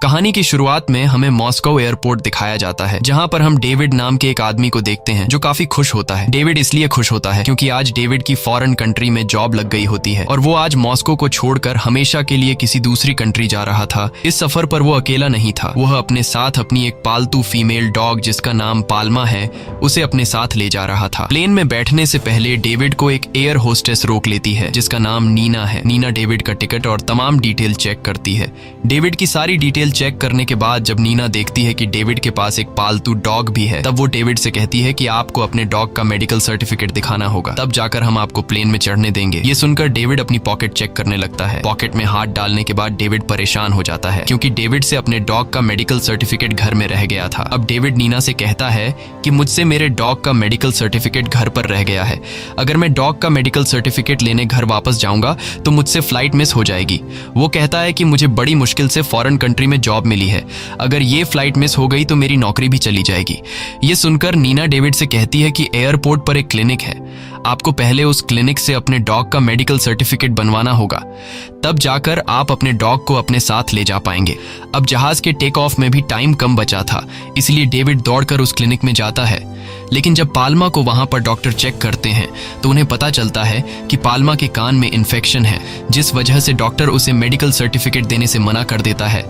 कहानी की शुरुआत में हमें मॉस्को एयरपोर्ट दिखाया जाता है, जहां पर हम डेविड नाम के एक आदमी को देखते हैं जो काफी खुश होता है। डेविड इसलिए खुश होता है क्योंकि आज डेविड की फॉरेन कंट्री में जॉब लग गई होती है और वो आज मॉस्को को छोड़कर हमेशा के लिए किसी दूसरी कंट्री जा रहा था। इस सफर पर वो अकेला नहीं था, वह अपने साथ अपनी एक पालतू फीमेल डॉग जिसका नाम पाल्मा है उसे अपने साथ ले जा रहा था। प्लेन में बैठने से पहले डेविड को एक एयर होस्टेस रोक लेती है जिसका नाम नीना है। नीना डेविड का टिकट और तमाम डिटेल चेक करती है। डेविड की सारी डिटेल चेक करने के बाद जब नीना देखती है कि डेविड के पास एक पालतू डॉग भी है, तब वो डेविड से कहती है कि आपको अपने डॉग का मेडिकल सर्टिफिकेट दिखाना होगा, तब जाकर हम आपको प्लेन में चढ़ने देंगे। ये सुनकर डेविड अपनी पॉकेट चेक करने लगता है। पॉकेट में हाथ डालने के बाद डेविड परेशान हो जाता है क्योंकि डेविड से अपने डॉग का मेडिकल सर्टिफिकेट घर में रह गया था। अब डेविड नीना से कहता है कि मुझसे मेरे डॉग का मेडिकल सर्टिफिकेट घर पर रह गया है। अगर मैं डॉग का मेडिकल सर्टिफिकेट लेने घर वापस जाऊंगा तो मुझसे फ्लाइट मिस हो जाएगी। वो कहता है कि मुझे बड़ी मुश्किल से फॉरेन कंट्री में जॉब मिली है, अगर ये फ्लाइट मिस हो गई तो मेरी नौकरी भी चली जाएगी। ये सुनकर नीना डेविड से कहती है कि एयरपोर्ट पर एक क्लिनिक है, आपको पहले उस क्लिनिक से अपने डॉग का मेडिकल सर्टिफिकेट बनवाना होगा, तब जाकर आप अपने डॉग को अपने साथ ले जा पाएंगे। अब जहाज के टेक ऑफ में भी टाइम कम बचा था, इसलिए डेविड दौड़कर उस क्लिनिक में जाता है। लेकिन जब पाल्मा को वहां पर डॉक्टर चेक करते हैं तो उन्हें पता चलता है कि पाल्मा के कान में इन्फेक्शन है, जिस वजह से डॉक्टर उसे मेडिकल सर्टिफिकेट देने से मना कर देता है।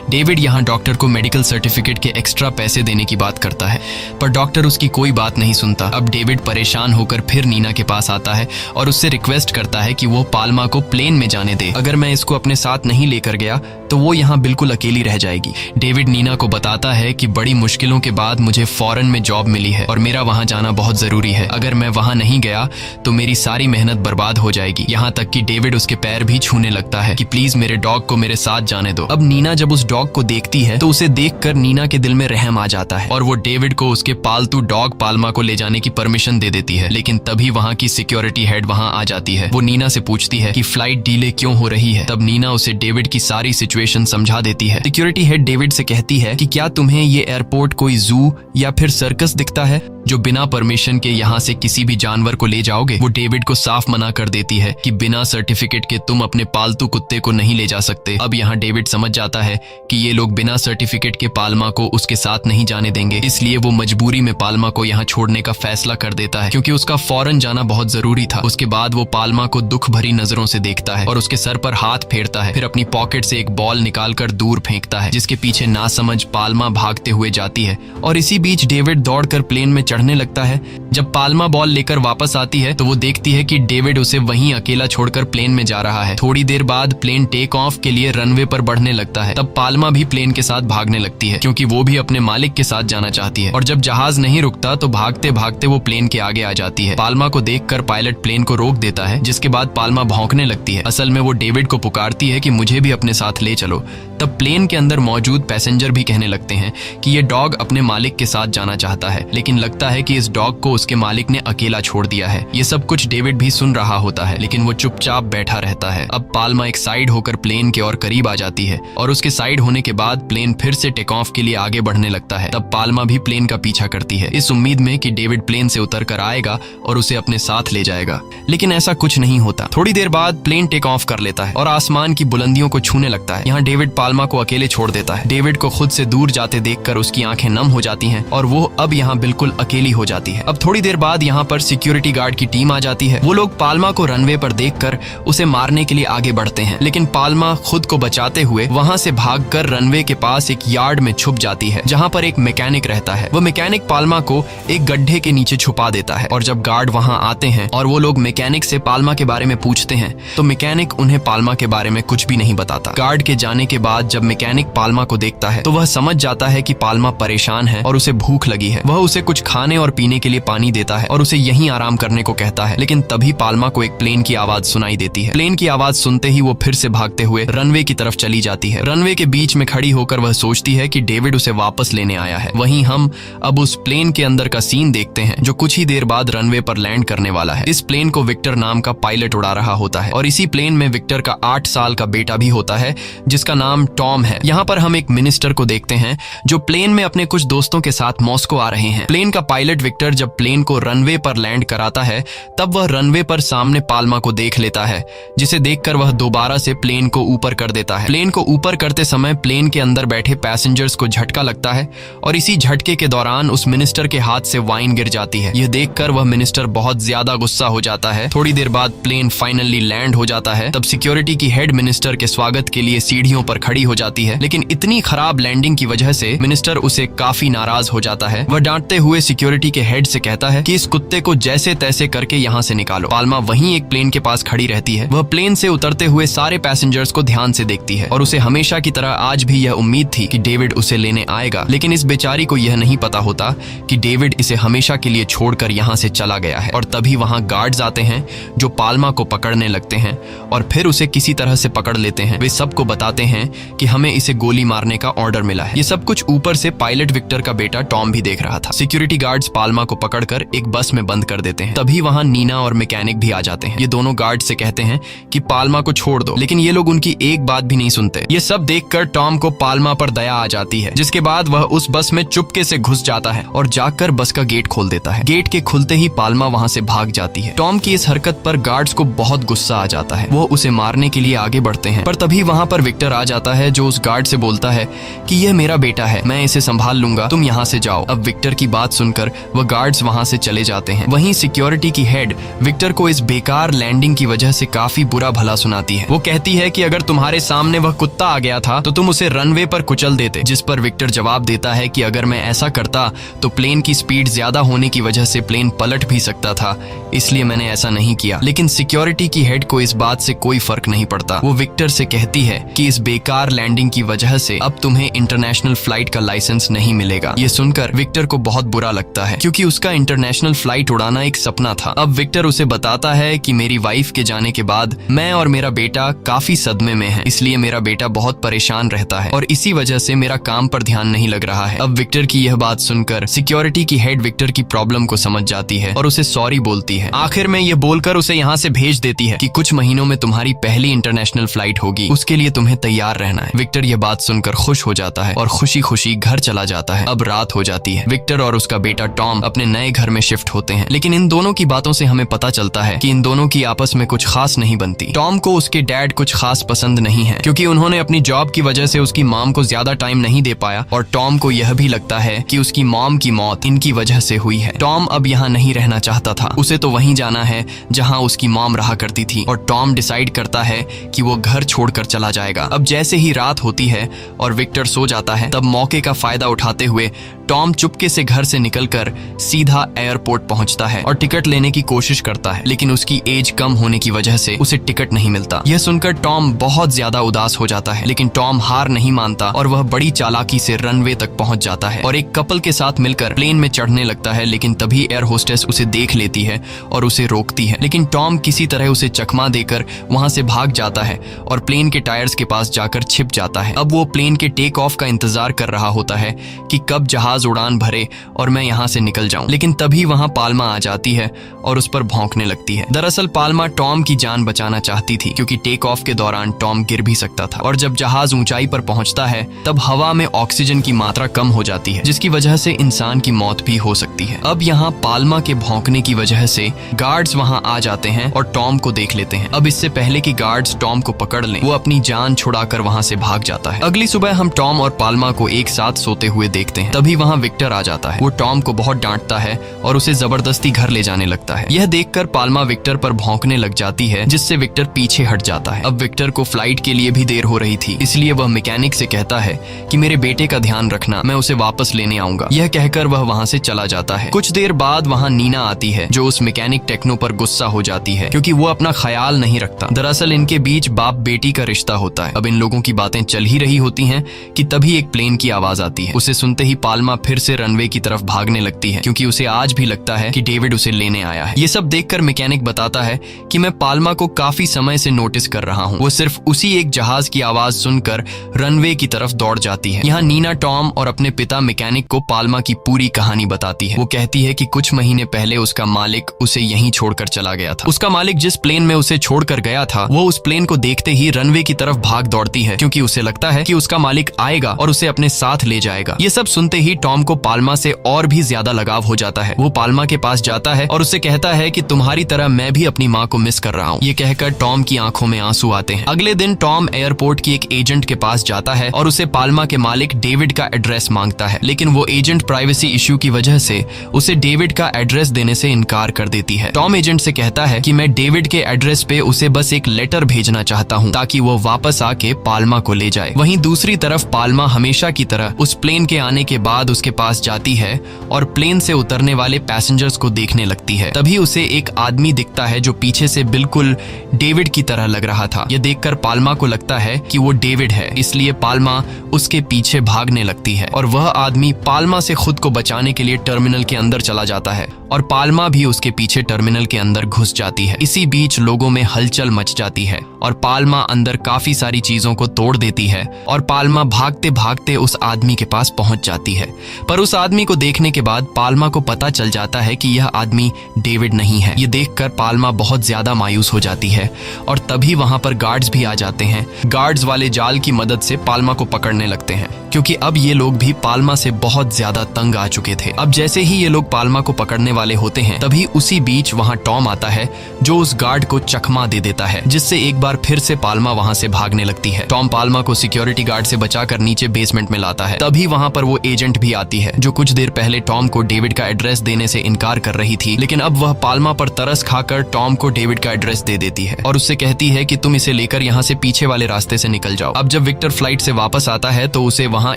डेविड यहां डॉक्टर को मेडिकल सर्टिफिकेट के एक्स्ट्रा पैसे देने की बात करता है, पर डॉक्टर उसकी कोई बात नहीं सुनता। अब डेविड परेशान होकर फिर नीना के पास आता है और उससे रिक्वेस्ट करता है कि वो पाल्मा को प्लेन में जाने दे। अगर मैं इसको अपने साथ नहीं लेकर गया तो वो यहाँ बिल्कुल अकेली रह जाएगी। डेविड नीना को बताता है कि बड़ी मुश्किलों के बाद मुझे फॉरेन में जॉब मिली है और मेरा वहां जाना बहुत जरूरी है। अगर मैं वहां नहीं गया तो मेरी सारी मेहनत बर्बाद हो जाएगी। यहाँ तक कि डेविड उसके पैर भी छूने लगता है कि प्लीज मेरे डॉग को मेरे साथ जाने दो। अब नीना जब उस डॉग को देखती है तो उसे देखकर नीना के दिल में रहम आ जाता है और वो डेविड को उसके पालतू डॉग पाल्मा को ले जाने की परमिशन दे देती है। लेकिन तभी वहां की सिक्योरिटी हेड वहां आ जाती है। वो नीना से पूछती है कि फ्लाइट डिले क्यों हो रही है। तब नीना उसे डेविड की सारी सिचुएशन समझा देती है। सिक्योरिटी हेड डेविड से कहती है कि क्या तुम्हें ये एयरपोर्ट कोई जू या फिर सर्कस दिखता है जो बिना परमिशन के यहाँ से किसी भी जानवर को ले जाओगे। वो डेविड को साफ मना कर देती है कि बिना सर्टिफिकेट के तुम अपने पालतू कुत्ते को नहीं ले जा सकते। अब यहाँ डेविड समझ जाता है कि ये लोग बिना सर्टिफिकेट के पाल्मा को उसके साथ नहीं जाने देंगे, इसलिए वो मजबूरी में पाल्मा को यहाँ छोड़ने का फैसला कर देता है क्योंकि उसका फौरन जाना बहुत जरूरी था। उसके बाद वो पाल्मा को दुख भरी नजरों से देखता है और उसके सर पर हाथ फेरता है, फिर अपनी पॉकेट से एक बॉल निकालकर दूर फेंकता है, जिसके पीछे नासमझ पाल्मा भागते हुए जाती है। और इसी बीच डेविड दौड़कर प्लेन में चढ़ने लगता है। जब पाल्मा बॉल लेकर वापस आती है तो वो देखती है कि डेविड उसे वहीं अकेला छोड़कर प्लेन में जा रहा है। थोड़ी देर बाद प्लेन टेक ऑफ के लिए रनवे पर बढ़ने लगता है। तब पाल्मा भी प्लेन के साथ भागने लगती है क्योंकि वो भी अपने मालिक के साथ जाना चाहती है। और जब जहाज नहीं रुकता तो भागते भागते वो प्लेन के आगे आ जाती है। पाल्मा को देखकर पायलट प्लेन को रोक देता है, जिसके बाद पाल्मा भौंकने लगती है। असल में वो डेविड को पुकारती है कि मुझे भी अपने साथ ले चलो। तब प्लेन के अंदर मौजूद पैसेंजर भी कहने लगते हैं कि ये डॉग अपने मालिक के साथ जाना चाहता है, लेकिन लगता है कि इस डॉग को उसके मालिक ने अकेला छोड़ दिया है। ये सब कुछ डेविड भी सुन रहा होता है, लेकिन वो चुपचाप बैठा रहता है। अब पाल्मा एक साइड होकर प्लेन के और करीब आ जाती है और उसके साइड होने के बाद प्लेन फिर से टेक ऑफ के लिए आगे बढ़ने लगता है। तब पाल्मा भी प्लेन का पीछा करती है, इस उम्मीद में कि डेविड प्लेन से उतर कर आएगा और उसे अपने साथ ले जाएगा, लेकिन ऐसा कुछ नहीं होता। थोड़ी देर बाद प्लेन टेक ऑफ कर लेता है और आसमान की बुलंदियों को छूने लगता है। यहाँ डेविड पाल्मा को अकेले छोड़ देता है। डेविड को खुद से दूर जाते देखकर उसकी आंखें नम हो जाती हैं और वो अब यहाँ बिल्कुल अकेली हो जाती है। अब थोड़ी देर बाद यहाँ पर सिक्योरिटी गार्ड की टीम आ जाती है। वो लोग पाल्मा को रनवे पर देखकर उसे मारने के लिए आगे बढ़ते हैं, लेकिन पाल्मा खुद को बचाते हुए वहां से भागकर रनवे के पास एक यार्ड में छुप जाती है जहां पर एक मैकेनिक रहता है। वो मैकेनिक पाल्मा को एक गड्ढे के नीचे छुपा देता है और जब गार्ड वहां आते हैं और वो लोग मैकेनिक से पाल्मा के बारे में पूछते हैं तो मैकेनिक उन्हें पाल्मा के बारे में कुछ भी नहीं बताता। गार्ड के जाने के बाद जब मैकेनिक पाल्मा को देखता है तो वह समझ जाता है कि पाल्मा परेशान है और उसे भूख लगी है। वह उसे कुछ खाने और पीने के लिए पानी देता है और उसे यहीं आराम करने को कहता है। लेकिन तभी पाल्मा को एक प्लेन की आवाज सुनाई देती है। प्लेन की आवाज सुनते ही वो फिर से भागते हुए रनवे की तरफ चली जाती है। रनवे के बीच में खड़ी होकर वह सोचती है कि डेविड उसे वापस लेने आया है। वहीं हम अब उस प्लेन के अंदर का सीन देखते हैं जो कुछ ही देर बाद रनवे पर लैंड लैंड करने वाला है। इस प्लेन को विक्टर नाम का पायलट उड़ा रहा होता है और इसी प्लेन में विक्टर का 8 साल का बेटा भी होता है जिसका नाम टॉम है। यहाँ पर हम एक मिनिस्टर को देखते हैं जो प्लेन में अपने कुछ दोस्तों के साथ मॉस्को आ रहे हैं। प्लेन का पायलट विक्टर जब प्लेन को रनवे पर लैंड कराता है तब वह रनवे पर सामने पाल्मा को देख लेता है, जिसे देखकर वह दोबारा से प्लेन को ऊपर कर देता है। प्लेन को ऊपर करते समय प्लेन के अंदर बैठे पैसेंजर्स को झटका लगता है और इसी झटके के दौरान उस मिनिस्टर के हाथ से वाइन गिर जाती है। यह देखकर वह मिनिस्टर बहुत ज्यादा गुस्सा हो जाता है। थोड़ी देर बाद प्लेन फाइनली लैंड हो जाता है। तब सिक्योरिटी की हेड मिनिस्टर के स्वागत के लिए सीढ़ियों पर खड़ी हो जाती है, लेकिन इतनी खराब लैंडिंग की वजह से मिनिस्टर उसे काफी नाराज हो जाता है। वह डांटते हुए सिक्योरिटी के हेड से कहता है कि इस कुत्ते को जैसे तैसे करके यहाँ से निकालो। पाल्मा वहीं एक प्लेन के पास खड़ी रहती है। वह प्लेन से उतरते हुए सारे पैसेंजर्स को ध्यान से देखती है और उसे हमेशा की तरह आज भी यह उम्मीद थी कि डेविड उसे लेने आएगा, लेकिन इस बेचारी को यह नहीं पता होता कि डेविड इसे हमेशा के लिए छोड़कर यहाँ से चला गया है। और तभी वहाँ गार्ड्स आते हैं जो पाल्मा को पकड़ने लगते हैं और फिर उसे किसी तरह से पकड़ लेते हैं। वे सबको बताते हैं कि हमें इसे गोली मारने का ऑर्डर मिला है। ये सब कुछ ऊपर से पायलट विक्टर का बेटा टॉम भी देख रहा था। सिक्योरिटी गार्ड्स पाल्मा को पकड़कर एक बस में बंद कर देते हैं। तभी वहाँ नीना और मैकेनिक भी आ जाते हैं। ये दोनों गार्ड से कहते हैं कि पाल्मा को छोड़ दो, लेकिन ये लोग उनकी एक बात भी नहीं सुनते। ये सब देखकर टॉम को पाल्मा पर दया आ जाती है, जिसके बाद वह उस बस में चुपके से घुस जाता है और जाकर बस का गेट खोल देता है। गेट के खुलते ही पाल्मा वहाँ से भाग जाती है। टॉम की इस हरकत पर गार्ड्स को बहुत गुस्सा आ जाता है। वो उसे मारने के लिए आगे बढ़ते हैं, पर तभी वहाँ पर विक्टर आ जाता है जो उस गार्ड से बोलता है कि यह मेरा बेटा है, मैं इसे संभाल लूंगा, तुम यहाँ से जाओ। अब विक्टर की बात सुनकर वह गार्ड्स वहाँ से चले जाते हैं। वहीं सिक्योरिटी की हेड विक्टर को इस बेकार लैंडिंग की वजह से काफी बुरा भला सुनाती है। वो कहती है कि अगर तुम्हारे सामने वह कुत्ता आ गया था तो तुम उसे रनवे पर कुचल देते, जिस पर विक्टर जवाब देता है कि अगर मैं ऐसा करता तो प्लेन की स्पीड ज्यादा होने की वजह से प्लेन पलट भी सकता था, इसलिए मैंने ऐसा नहीं किया। लेकिन सिक्योरिटी की हेड को इस बात से कोई फर्क नहीं पड़ता। वो विक्टर से कहती है कि इस बेकार लैंडिंग की वजह से अब तुम्हें इंटरनेशनल फ्लाइट का लाइसेंस नहीं मिलेगा। ये सुनकर विक्टर को बहुत बुरा लगता है क्योंकि उसका इंटरनेशनल फ्लाइट उड़ाना एक सपना था। अब विक्टर उसे बताता है कि मेरी वाइफ के जाने के बाद मैं और मेरा बेटा काफी सदमे में हैं, इसलिए मेरा बेटा बहुत परेशान रहता है और इसी वजह से मेरा काम पर ध्यान नहीं लग रहा है। अब विक्टर की यह बात सुनकर सिक्योरिटी की हेड विक्टर की प्रॉब्लम को समझ जाती है और उसे सॉरी बोलती है। आखिर में यह बोलकर उसे यहाँ से भेज देती है कि कुछ महीनों में तुम्हारी पहली इंटरनेशनल फ्लाइट होगी, उसके लिए तुम्हें तैयार रहना है। विक्टर यह बात सुनकर खुश हो जाता है और खुशी खुशी घर चला जाता है। अब रात हो जाती है। विक्टर और उसका बेटा टॉम अपने नए घर में शिफ्ट होते हैं, लेकिन इन दोनों की बातों से हमें पता चलता है कि इन दोनों की आपस में कुछ खास नहीं बनती। टॉम को उसके डैड कुछ खास पसंद नहीं है क्योंकि उन्होंने अपनी जॉब की वजह से उसकी मॉम को ज्यादा टाइम नहीं दे पाया और टॉम को यह भी लगता है कि उसकी मॉम की मौत इनकी वजह से हुई है। टॉम अब यहाँ नहीं रहना चाहता था, उसे तो वहीं जाना है जहाँ उसकी मॉम रहा करती थी और टॉम डिसाइड करता है कि वो घर छोड़कर चला जाएगा। अब जैसे ही रात होती है और विक्टर सो जाता है, तब मौके का फायदा उठाते हुए टॉम चुपके से घर से निकलकर सीधा एयरपोर्ट पहुंचता है और टिकट लेने की कोशिश करता है, लेकिन उसकी एज कम होने की वजह से उसे टिकट नहीं मिलता। यह सुनकर टॉम बहुत ज्यादा उदास हो जाता है, लेकिन टॉम हार नहीं मानता और वह बड़ी चालाकी से रनवे तक पहुंच जाता है और एक कपल के साथ मिलकर प्लेन में चढ़ने लगता है। लेकिन तभी एयर होस्टेस उसे देख लेती है और उसे रोकती है, लेकिन टॉम किसी तरह उसे चकमा देकर वहां से भाग जाता है और प्लेन के टायर्स के पास जाकर छिप जाता है। अब वो प्लेन के टेक ऑफ का इंतजार कर रहा होता है कि कब जहाज उड़ान भरे और मैं यहाँ से निकल जाऊं, लेकिन तभी वहाँ पाल्मा आ जाती है और उस पर भौंकने लगती है। दरअसल पाल्मा टॉम की जान बचाना चाहती थी क्योंकि टेक ऑफ के दौरान टॉम गिर भी सकता था और जब जहाज ऊंचाई पर पहुंचता है तब हवा में ऑक्सीजन की मात्रा कम हो जाती है, जिसकी वजह से इंसान की मौत भी हो सकती है। अब यहाँ पाल्मा के भौंकने की वजह से गार्ड्स वहाँ आ जाते हैं और टॉम को देख लेते हैं। अब इससे पहले कि गार्ड्स टॉम को पकड़ लें, वो अपनी जान छुड़ाकर वहाँ से भाग जाता है। अगली सुबह हम टॉम और पाल्मा को एक साथ सोते हुए देखते हैं। तभी वहाँ विक्टर आ जाता है। वो टॉम को बहुत डांटता है और उसे जबरदस्ती घर ले जाने लगता है। यह देखकर पाल्मा विक्टर पर भौंकने लग जाती है, जिससे विक्टर पीछे हट जाता है। अब विक्टर को फ्लाइट के लिए भी देर हो रही थी, इसलिए वह मैकेनिक से कहता है कि मेरे बेटे का ध्यान रखना, मैं उसे वापस लेने आऊंगा। यह कहकर वह वहाँ से चला जाता है। कुछ देर बाद वहाँ नीना आती है जो उस मैकेनिक टेक्नो पर गुस्सा हो जाती है क्योंकि वो अपना ख्याल नहीं रखता। दरअसल इनके बीच बाप बेटी का रिश्ता होता है। अब इन लोगों की बातें चल ही रही होती हैं कि तभी एक प्लेन की आवाज आती है। उसे सुनते ही पाल्मा पाल्मा फिर से रनवे की तरफ भागने लगती है क्योंकि उसे आज भी लगता है कि डेविड उसे लेने आया है। ये सब देखकर मैकेनिक बताता है कि मैं पाल्मा को काफी समय से नोटिस कर रहा हूँ। वो सिर्फ उसी एक जहाज की आवाज सुनकर रनवे की तरफ दौड़ जाती है। यहाँ नीना टॉम और अपने पिता मैकेनिक को पाल्मा की पूरी कहानी बताती है। वो कहती है कि कुछ महीने पहले उसका मालिक उसे यहीं छोड़कर चला गया था। उसका मालिक जिस प्लेन में उसे छोड़कर गया था वो उस प्लेन को देखते ही रनवे की तरफ भाग दौड़ती है क्योंकि उसे लगता है कि उसका मालिक आएगा और उसे अपने साथ ले जाएगा। ये सब सुनते ही टॉम को पाल्मा से और भी ज्यादा लगाव हो जाता है। वो पाल्मा के पास जाता है और उससे कहता है कि तुम्हारी तरह मैं भी अपनी माँ को मिस कर रहा हूँ। ये कहकर टॉम की आंखों में आंसू आते हैं। अगले दिन टॉम एयरपोर्ट की एक एजेंट के पास जाता है और उसे पाल्मा के मालिक डेविड का एड्रेस मांगता है, लेकिन वो एजेंट प्राइवेसी इश्यू की वजह से उसे डेविड का एड्रेस देने से इनकार कर देती है। टॉम एजेंट से कहता है कि मैं डेविड के एड्रेस पे उसे बस एक लेटर भेजना चाहता हूँ ताकि वो वापस आके पाल्मा को ले जाए। वहीं दूसरी तरफ पाल्मा हमेशा की तरह उस प्लेन के आने के बाद उसके पास जाती है और प्लेन से उतरने वाले पैसेंजर्स को देखने लगती है। तभी उसे एक आदमी दिखता है जो पीछे से बिल्कुल डेविड की तरह लग रहा था। यह देखकर पाल्मा को लगता है कि वो डेविड है, इसलिए पाल्मा उसके पीछे भागने लगती है और वह आदमी पाल्मा से खुद को बचाने के लिए टर्मिनल के अंदर चला जाता है और पाल्मा भी उसके पीछे टर्मिनल के अंदर घुस जाती है। इसी बीच लोगों में हलचल मच जाती है और पाल्मा अंदर काफी सारी चीजों को तोड़ देती है और पाल्मा भागते भागते उस आदमी के पास पहुंच जाती है। पर उस आदमी को देखने के बाद पाल्मा को पता चल जाता है कि यह आदमी डेविड नहीं है। ये देखकर पाल्मा बहुत ज्यादा मायूस हो जाती है और तभी वहां पर गार्ड्स भी आ जाते हैं। गार्ड्स वाले जाल की मदद से पाल्मा को पकड़ने लगते हैं क्योंकि अब ये लोग भी पाल्मा से बहुत ज्यादा तंग आ चुके थे। अब जैसे ही ये लोग पाल्मा को पकड़ने वाले होते हैं तभी उसी बीच वहां टॉम आता है जो उस गार्ड को चकमा दे देता है, जिससे एक बार फिर से पाल्मा वहां से भागने लगती है। टॉम पाल्मा को सिक्योरिटी गार्ड से बचाकर नीचे बेसमेंट में लाता है। तभी वहां पर वो एजेंट भी आती है जो कुछ देर पहले टॉम को डेविड का एड्रेस देने से इनकार कर रही थी, लेकिन अब वह पाल्मा पर तरस खाकर टॉम को डेविड का एड्रेस दे देती है और उससे कहती है कि तुम इसे लेकर यहाँ से पीछे वाले रास्ते से निकल जाओ। अब जब विक्टर फ्लाइट से वापस आता है तो उसे वहाँ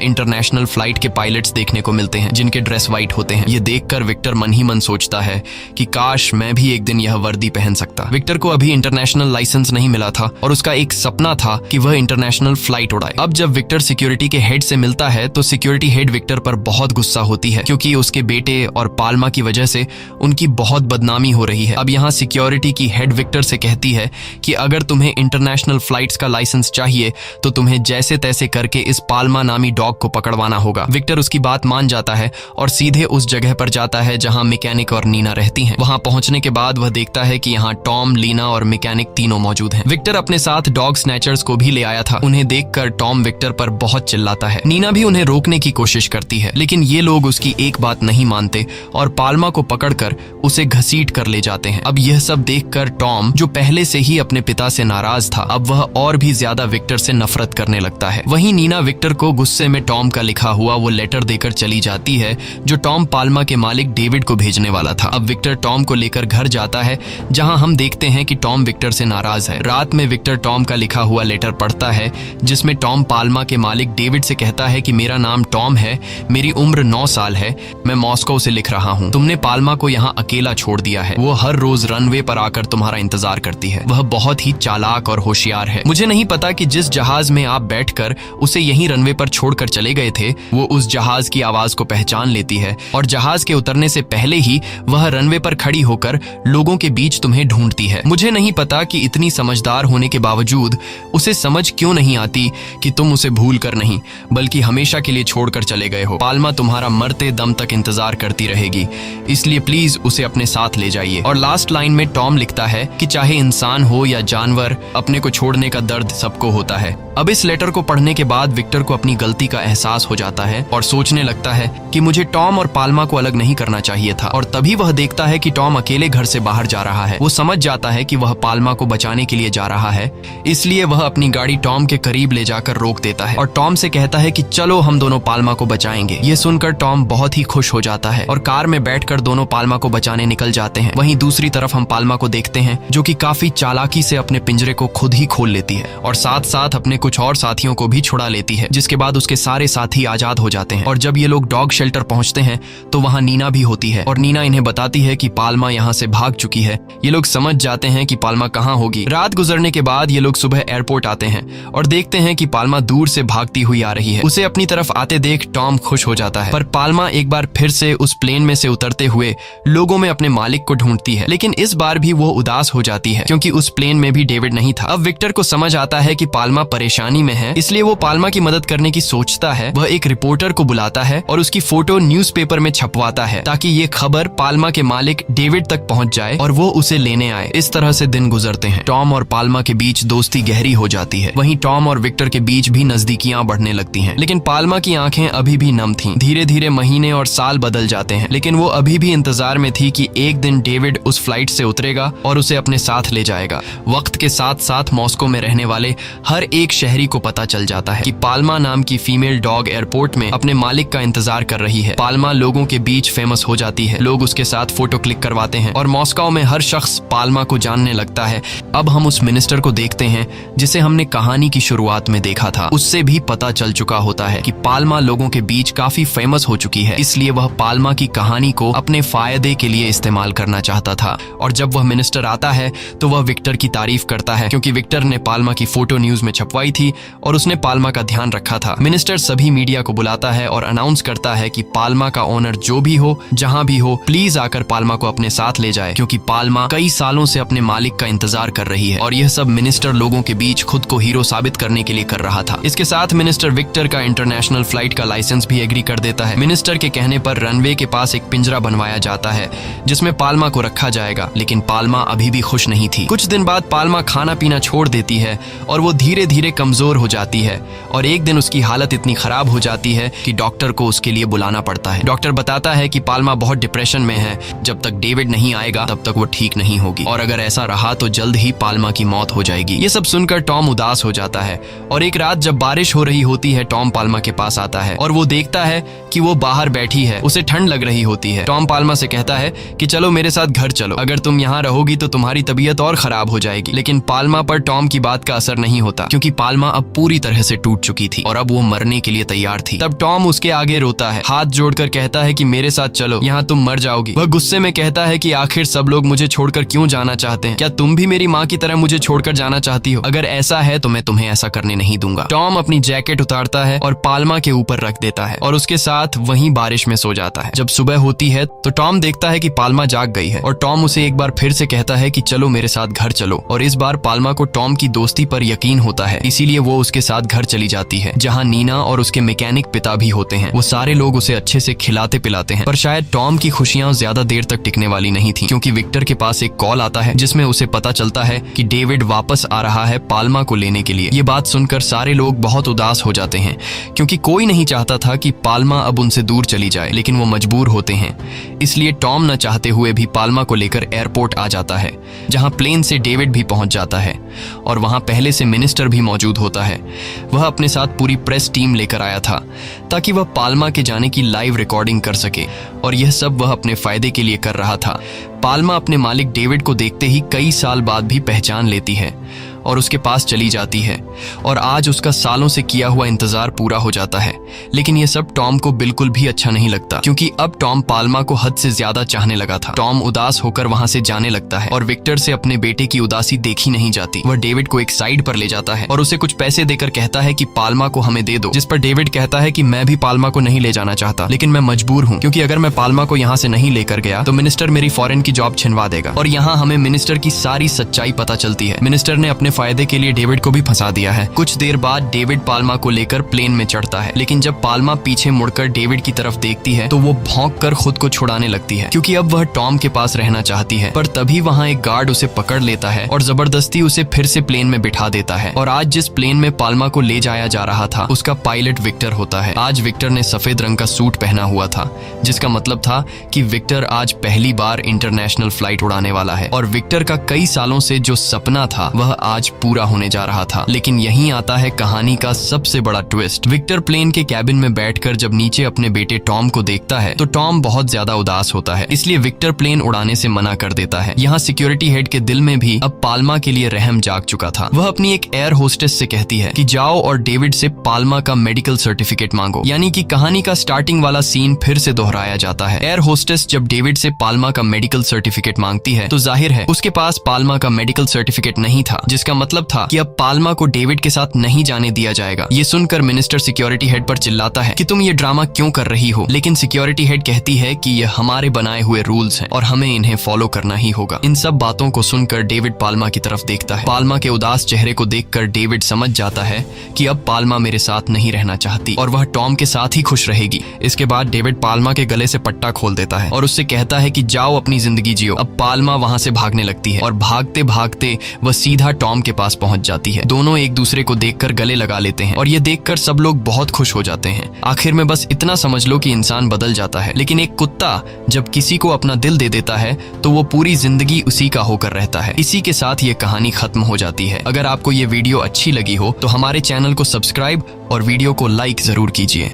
इंटरनेशनल फ्लाइट के पायलट्स देखने को मिलते हैं जिनके ड्रेस व्हाइट होते हैं। ये देखकर विक्टर मन ही मन सोचता है कि काश मैं भी एक दिन यह वर्दी पहन सकता। विक्टर को अभी इंटरनेशनल लाइसेंस नहीं मिला था और उसका एक सपना था कि वह इंटरनेशनल फ्लाइट उड़ाए। अब जब विक्टर सिक्योरिटी के हेड से मिलता है तो सिक्योरिटी हेड विक्टर पर बहुत गुस्सा होती है क्योंकि उसके बेटे और पाल्मा की वजह से उनकी बहुत बदनामी हो रही है। अब यहाँ सिक्योरिटी की हेड विक्टर से कहती है कि अगर तुम्हें इंटरनेशनल फ्लाइट्स का लाइसेंस चाहिए तो तुम्हें जैसे तैसे करके इस पाल्मा नामी डॉग को पकड़वाना होगा। विक्टर उसकी बात मान जाता है और सीधे उस जगह पर जाता है जहाँ मैकेनिक और नीना रहती हैं। वहां पहुंचने के बाद वह देखता है कि यहाँ टॉम, लीना और मैकेनिक तीनों मौजूद हैं। विक्टर अपने साथ डॉग स्नैचर्स को भी ले आया था। उन्हें देखकर टॉम विक्टर पर बहुत चिल्लाता है। नीना भी उन्हें रोकने की कोशिश करती है लेकिन ये लोग उसकी एक बात नहीं मानते और पाल्मा को पकड़कर उसे घसीट कर ले जाते हैं। अब यह सब देखकर टॉम, जो पहले से ही अपने पिता से नाराज था, अब वह और भी ज्यादा विक्टर से नफरत करने लगता है। वहीं नीना विक्टर को गुस्से में टॉम का लिखा हुआ वो लेटर देकर चली जाती है जो टॉम पाल्मा के मालिक डेविड को भेजने वाला था। अब विक्टर टॉम को लेकर घर जाता है जहां हम देखते हैं कि टॉम विक्टर से नाराज है। रात में विक्टर टॉम का लिखा हुआ लेटर पढ़ता है जिसमें टॉम पाल्मा के मालिक डेविड से कहता है कि मेरा नाम टॉम है, मेरी उम्र 9 साल है, मैं मॉस्को से लिख रहा हूँ। तुमने पाल्मा को यहाँ अकेला छोड़ दिया है। वो हर रोज रनवे पर आकर तुम्हारा इंतजार करती है। वह बहुत ही चालाक और होशियार है। मुझे नहीं पता कि जिस जहाज में आप बैठकर उसे यहीं रनवे पर छोड़कर चले गए थे वो उस जहाज की आवाज को पहचान लेती है और जहाज के उतरने से पहले ही वह रनवे पर खड़ी होकर लोगों के बीच तुम्हें ढूंढती है। मुझे नहीं पता कि इतनी समझदार होने के बावजूद उसे समझ क्यों नहीं आती कि तुम उसे भूल कर नहीं बल्कि हमेशा के लिए छोड़कर चले गए हो। पाल्मा तुम्हारा मरते दम तक इंतजार करती रहेगी, इसलिए प्लीज उसे अपने साथ ले जाइए। और लास्ट लाइन में टॉम लिखता है कि चाहे इंसान हो या जानवर, अपने को छोड़ने का दर्द सबको होता है। अब इस लेटर को पढ़ने के बाद विक्टर को अपनी गलती का एहसास हो जाता है और सोचने लगता है कि मुझे टॉम और पाल्मा को अलग नहीं करना चाहिए था। और तभी वह देखता है कि टॉम अकेले घर से बाहर जा रहा है। वो समझ जाता है कि वह पाल्मा को बचाने के लिए जा रहा है, इसलिए वह अपनी गाड़ी टॉम के करीब ले जाकर रोक देता है और टॉम से कहता है कि चलो हम दोनों पाल्मा को बचाएंगे। ये सुनकर टॉम बहुत ही खुश हो जाता है और कार में बैठकर दोनों पाल्मा को बचाने निकल जाते हैं। वहीं दूसरी तरफ हम पाल्मा को देखते हैं जो कि काफी चालाकी से अपने पिंजरे को खुद ही खोल लेती है और साथ साथ अपने कुछ और साथियों को भी छुड़ा लेती है, जिसके बाद उसका उसके सारे साथी आजाद हो जाते हैं। और जब ये लोग डॉग शेल्टर पहुंचते हैं तो वहां नीना भी होती है और नीना इन्हें बताती है कि पाल्मा यहाँ से भाग चुकी है। ये लोग समझ जाते हैं कि पाल्मा कहाँ होगी। रात गुजरने के बाद ये लोग सुबह एयरपोर्ट आते हैं और देखते हैं कि पाल्मा दूर से भागती हुई आ रही है। उसे अपनी तरफ आते देख टॉम खुश हो जाता है, पर पाल्मा एक बार फिर से उस प्लेन में से उतरते हुए लोगों में अपने मालिक को ढूंढती है। लेकिन इस बार भी वो उदास हो जाती है क्योंकि उस प्लेन में भी डेविड नहीं था। अब विक्टर को समझ आता है कि पाल्मा परेशानी में है, इसलिए वो पाल्मा की मदद करने की सोचता है। वह एक रिपोर्टर को बुलाता है और उसकी फोटो न्यूज़पेपर में छपवाता है ताकि ये खबर पाल्मा के मालिक डेविड तक पहुंच जाए और वो उसे लेने आए। इस तरह से दिन गुजरते हैं। टॉम और पाल्मा के बीच दोस्ती गहरी हो जाती है। वहीं टॉम और विक्टर के बीच भी नजदीकियां बढ़ने लगती हैं। लेकिन पाल्मा की आंखें अभी भी नम थीं। धीरे धीरे महीने और साल बदल जाते हैं, लेकिन वो अभी भी इंतजार में थी कि एक दिन डेविड उस फ्लाइट से उतरेगा और उसे अपने साथ ले जाएगा। वक्त के साथ साथ मॉस्को में रहने वाले हर एक शहरी को पता चल जाता है कि पाल्मा नाम की फीमेल डॉग एयरपोर्ट में अपने मालिक का इंतजार कर रही है। पाल्मा लोगों के बीच फेमस हो जाती है। लोग उसके साथ फोटो क्लिक करवाते हैं और मॉस्को में हर शख्स पाल्मा को जानने लगता है। अब हम उस मिनिस्टर को देखते हैं जिसे हमने कहानी की शुरुआत में देखा था। उससे भी पता चल चुका होता है कि पाल्मा लोगों के बीच काफी फेमस हो चुकी है, इसलिए वह पाल्मा की कहानी को अपने फायदे के लिए इस्तेमाल करना चाहता था। और जब वह मिनिस्टर आता है तो वह विक्टर की तारीफ करता है क्योंकि विक्टर ने पाल्मा की फोटो न्यूज में छपवाई थी और उसने पाल्मा का ध्यान रखा था। मिनिस्टर सभी मीडिया को बुलाता है और अनाउंस करता है कि पाल्मा का ओनर जो भी हो, जहां भी हो, प्लीज आकर पाल्मा को अपने साथ ले जाए क्योंकि पाल्मा कई सालों से अपने मालिक का इंतजार कर रही है। और यह सब मिनिस्टर लोगों के बीच खुद को हीरो साबित करने के लिए कर रहा था। इसके साथ मिनिस्टर विक्टर का इंटरनेशनल फ्लाइट का लाइसेंस भी एग्री कर देता है। मिनिस्टर के कहने पर रनवे के पास एक पिंजरा बनवाया जाता है जिसमें पाल्मा को रखा जाएगा, लेकिन पाल्मा अभी भी खुश नहीं थी। कुछ दिन बाद पाल्मा खाना पीना छोड़ देती है और वो धीरे धीरे कमजोर हो जाती है और एक दिन उसकी हालत इतनी खराब हो जाती है कि डॉक्टर को उसके लिए बुलाना पड़ता है। डॉक्टर बताता है कि पाल्मा बहुत डिप्रेशन में है, जब तक डेविड नहीं आएगा तब तक वो ठीक नहीं होगी और अगर ऐसा रहा तो जल्द ही पाल्मा की मौत हो जाएगी। ये सब सुनकर टॉम उदास हो जाता है और एक रात जब बारिश हो रही होती है टॉम पाल्मा के पास आता है और वो देखता है कि वो बाहर बैठी है। उसे ठंड लग रही होती है। टॉम पाल्मा से कहता है कि चलो मेरे साथ घर चलो, अगर तुम यहाँ रहोगी तो तुम्हारी तबीयत और खराब हो जाएगी। लेकिन पाल्मा पर टॉम की बात का असर नहीं होता क्योंकि पाल्मा अब पूरी तरह से टूट चुकी थी और अब वो मरने के लिए तैयार थी। तब टॉम उसके आगे रोता है, हाथ जोड़कर कहता है कि मेरे साथ चलो, यहाँ तुम मर जाओगी। वह गुस्से में कहता है कि आखिर सब लोग मुझे छोड़कर क्यों जाना चाहते हैं? क्या तुम भी मेरी माँ की तरह मुझे छोड़कर जाना चाहती हो? अगर ऐसा है तो मैं तुम्हें ऐसा करने नहीं दूंगा। टॉम अपनी जैकेट उतारता है और पाल्मा के ऊपर रख देता है और उसके साथ वहीं बारिश में सो जाता है। जब सुबह होती है तो टॉम देखता है कि पाल्मा जाग गई है और टॉम उसे एक बार फिर से कहता है कि चलो मेरे साथ घर चलो। और इस बार पाल्मा को टॉम की दोस्ती पर यकीन होता है, इसीलिए वो उसके साथ घर चली जाती है जहाँ नीना और उसके मैकेनिक पिता भी होते हैं। वो सारे लोग उसे अच्छे से खिलाते पिलाते हैं। पर शायद टॉम की खुशियां ज्यादा देर तक टिकने वाली नहीं थी क्योंकि विक्टर के पास एक कॉल आता है जिसमें उसे पता चलता है कि डेविड वापस आ रहा है पाल्मा को लेने के लिए। ये बात सुनकर सारे लोग बहुत उदास हो जाते हैं क्योंकि कोई नहीं चाहता था कि पाल्मा अब उनसे दूर चली जाए, लेकिन वो मजबूर होते हैं। इसलिए टॉम न चाहते हुए भी पाल्मा को लेकर एयरपोर्ट आ जाता है जहां प्लेन से डेविड भी पहुंच जाता है और वहां पहले से मिनिस्टर भी मौजूद होता है। वह अपने साथ पूरी प्रेस टीम लेकर आया था ताकि वह पाल्मा के जाने की लाइव रिकॉर्डिंग कर सके और यह सब वह अपने फायदे के लिए कर रहा था। पाल्मा अपने मालिक डेविड को देखते ही कई साल बाद भी पहचान लेती है और उसके पास चली जाती है और आज उसका सालों से किया हुआ इंतजार पूरा हो जाता है। लेकिन यह सब टॉम को बिल्कुल भी अच्छा नहीं लगता क्योंकि अब टॉम पाल्मा को हद से ज्यादा चाहने लगा था। टॉम उदास होकर वहां से जाने लगता है और विक्टर से अपने बेटे की उदासी देखी नहीं जाती। वह डेविड को एक साइड पर ले जाता है और उसे कुछ पैसे देकर कहता है कि पाल्मा को हमें दे दो, जिस पर डेविड कहता है कि मैं भी पाल्मा को नहीं ले जाना चाहता, लेकिन मैं मजबूर हूँ क्योंकि अगर मैं पाल्मा को यहाँ से नहीं लेकर गया तो मिनिस्टर मेरी फॉरेन की जॉब छिनवा देगा। और यहाँ हमें मिनिस्टर की सारी सच्चाई पता चलती है। मिनिस्टर ने अपने फायदे के लिए डेविड को भी फंसा दिया है। कुछ देर बाद डेविड पाल्मा को लेकर प्लेन में चढ़ता है, लेकिन जब पाल्मा पीछे मुड़कर डेविड की तरफ देखती है तो वो भौंक कर खुद को छुड़ाने लगती है क्योंकि अब वह टॉम के पास रहना चाहती है। पर तभी वहाँ एक गार्ड उसे पकड़ लेता है और जबरदस्ती उसे फिर से प्लेन में बिठा देता है। और आज जिस प्लेन में पाल्मा को ले जाया जा रहा था उसका पायलट विक्टर होता है। आज विक्टर ने सफेद रंग का सूट पहना हुआ था जिसका मतलब था कि विक्टर आज पहली बार इंटरनेशनल फ्लाइट उड़ाने वाला है और विक्टर का कई सालों से जो सपना था वह आज पूरा होने जा रहा था। लेकिन यहीं आता है कहानी का सबसे बड़ा ट्विस्ट। विक्टर प्लेन के कैबिन में बैठकर जब नीचे अपने बेटे टॉम को देखता है तो टॉम बहुत ज्यादा उदास होता है, इसलिए विक्टर प्लेन उड़ाने से मना कर देता है। यहाँ सिक्योरिटी हेड के दिल में भी अब पाल्मा के लिए रहम जाग चुका था। वह अपनी एक एयर होस्टेस से कहती है कि जाओ और डेविड से पाल्मा का मेडिकल सर्टिफिकेट मांगो। यानी कि कहानी का स्टार्टिंग वाला सीन फिर से दोहराया जाता है। एयर होस्टेस जब डेविड से पाल्मा का मेडिकल सर्टिफिकेट मांगती है तो जाहिर है उसके पास पाल्मा का मेडिकल सर्टिफिकेट नहीं था, जिसका मतलब था कि अब पाल्मा को डेविड के साथ नहीं जाने दिया जाएगा। ये सुनकर मिनिस्टर सिक्योरिटी हेड पर चिल्लाता है कि तुम ये ड्रामा क्यों कर रही हो, लेकिन सिक्योरिटी हेड कहती है कि ये हमारे बनाए हुए रूल्स हैं और हमें इन्हें फॉलो करना ही होगा। इन सब बातों को सुनकर डेविड पाल्मा की तरफ देखता है। पाल्मा के उदास चेहरे को देखकर डेविड समझ जाता है कि अब पाल्मा मेरे साथ नहीं रहना चाहती और वह टॉम के साथ ही खुश रहेगी। इसके बाद डेविड पाल्मा के गले से पट्टा खोल देता है और उससे कहता है कि जाओ अपनी जिंदगी जियो। अब पाल्मा वहां से भागने लगती है और भागते भागते वह सीधा टॉम के पास पहुंच जाती है। दोनों एक दूसरे को देखकर गले लगा लेते हैं और ये देखकर सब लोग बहुत खुश हो जाते हैं। आखिर में बस इतना समझ लो कि इंसान बदल जाता है, लेकिन एक कुत्ता जब किसी को अपना दिल दे देता है तो वो पूरी जिंदगी उसी का होकर रहता है। इसी के साथ ये कहानी खत्म हो जाती है। अगर आपको ये वीडियो अच्छी लगी हो तो हमारे चैनल को सब्सक्राइब और वीडियो को लाइक जरूर कीजिए।